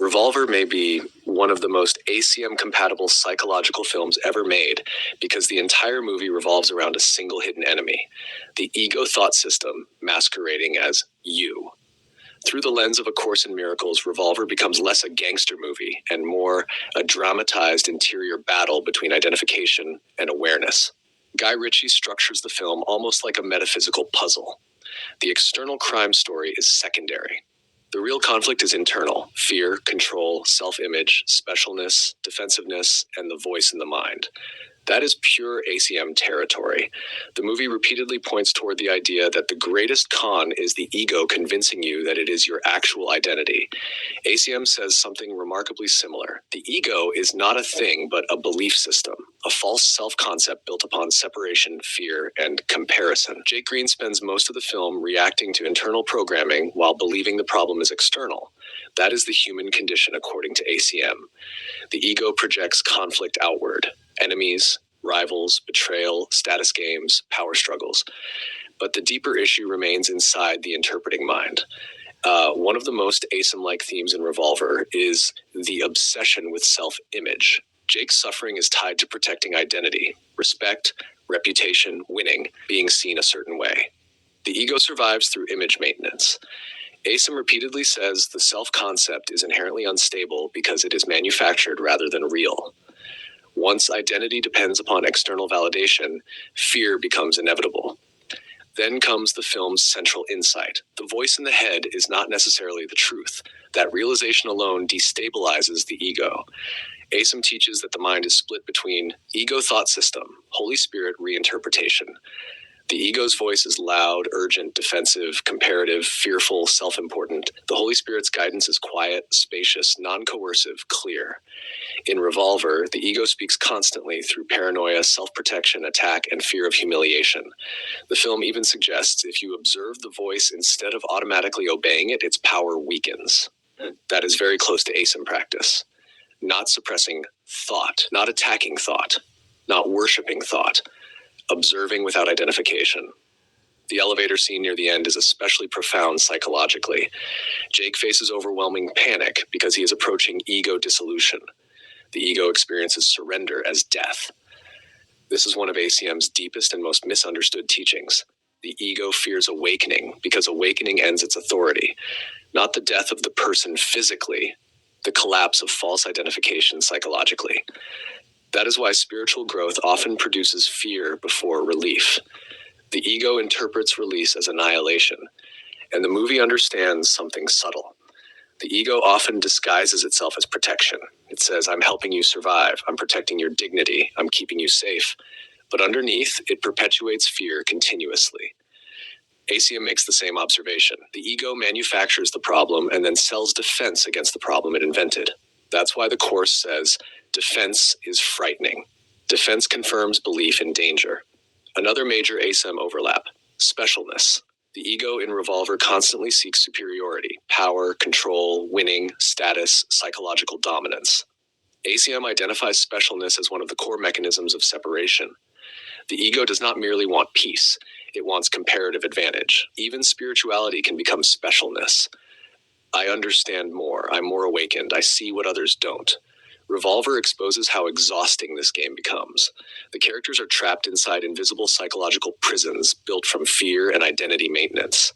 Revolver may be one of the most ACIM-compatible psychological films ever made because the entire movie revolves around a single hidden enemy, the ego thought system masquerading as you. Through the lens of A Course in Miracles, Revolver becomes less a gangster movie and more a dramatized interior battle between identification and awareness. Guy Ritchie structures the film almost like a metaphysical puzzle. The external crime story is secondary. The real conflict is internal: fear, control, self-image, specialness, defensiveness, and the voice in the mind. That is pure ACM territory. The movie repeatedly points toward the idea that the greatest con is the ego convincing you that it is your actual identity. ACM says something remarkably similar. The ego is not a thing, but a belief system, a false self-concept built upon separation, fear, and comparison. Jake Green spends most of the film reacting to internal programming while believing the problem is external. That is the human condition according to ACM. The ego projects conflict outward: enemies, rivals, betrayal, status games, power struggles. But the deeper issue remains inside the interpreting mind. One of the most ACIM-like themes in Revolver is the obsession with self-image. Jake's suffering is tied to protecting identity, respect, reputation, winning, being seen a certain way. The ego survives through image maintenance. ACIM repeatedly says the self-concept is inherently unstable because it is manufactured rather than real. Once identity depends upon external validation, fear becomes inevitable. Then comes the film's central insight. The voice in the head is not necessarily the truth. That realization alone destabilizes the ego. ACIM teaches that the mind is split between ego thought system, Holy Spirit reinterpretation. The ego's voice is loud, urgent, defensive, comparative, fearful, self-important. The Holy Spirit's guidance is quiet, spacious, non-coercive, clear. In Revolver, the ego speaks constantly through paranoia, self-protection, attack, and fear of humiliation. The film even suggests if you observe the voice instead of automatically obeying it, its power weakens. That is very close to ACIM practice. Not suppressing thought, not attacking thought, not worshiping thought, observing without identification. The elevator scene near the end is especially profound psychologically. Jake faces overwhelming panic because he is approaching ego dissolution. The ego experiences surrender as death. This is one of ACM's deepest and most misunderstood teachings. The ego fears awakening because awakening ends its authority, not the death of the person physically, the collapse of false identification psychologically. That is why spiritual growth often produces fear before relief. The ego interprets release as annihilation, and the movie understands something subtle. The ego often disguises itself as protection. It says, I'm helping you survive, I'm protecting your dignity, I'm keeping you safe. But underneath, it perpetuates fear continuously. ACIM makes the same observation. The ego manufactures the problem and then sells defense against the problem it invented. That's why the Course says, defense is frightening. Defense confirms belief in danger. Another major ACIM overlap: specialness. The ego in Revolver constantly seeks superiority, power, control, winning, status, psychological dominance. ACIM identifies specialness as one of the core mechanisms of separation. The ego does not merely want peace, it wants comparative advantage. Even spirituality can become specialness. I understand more, I'm more awakened, I see what others don't. Revolver exposes how exhausting this game becomes. The characters are trapped inside invisible psychological prisons built from fear and identity maintenance.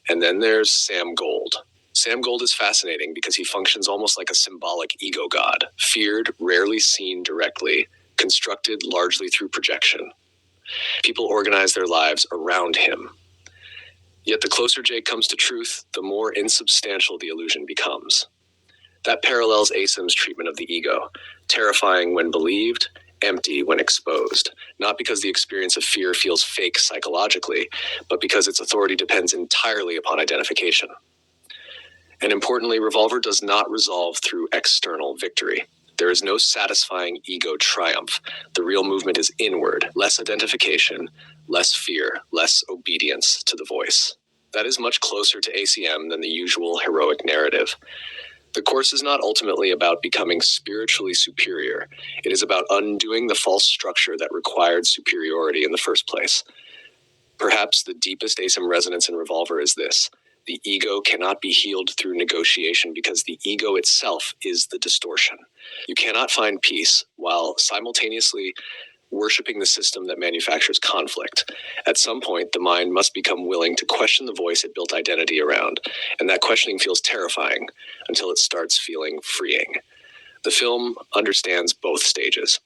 And then there's Sam Gold. Sam Gold is fascinating because he functions almost like a symbolic ego god, feared, rarely seen directly, constructed largely through projection. People organize their lives around him. Yet the closer Jake comes to truth, the more insubstantial the illusion becomes. That parallels ACIM's treatment of the ego, terrifying when believed, empty when exposed, not because the experience of fear feels fake psychologically, but because its authority depends entirely upon identification. And importantly, Revolver does not resolve through external victory. There is no satisfying ego triumph. The real movement is inward, less identification, less fear, less obedience to the voice. That is much closer to ACM than the usual heroic narrative. The Course is not ultimately about becoming spiritually superior. It is about undoing the false structure that required superiority in the first place. Perhaps the deepest ACIM resonance in Revolver is this: The ego cannot be healed through negotiation because the ego itself is the distortion. You cannot find peace while simultaneously worshiping the system that manufactures conflict. At some point, the mind must become willing to question the voice it built identity around, and that questioning feels terrifying until it starts feeling freeing. The film understands both stages.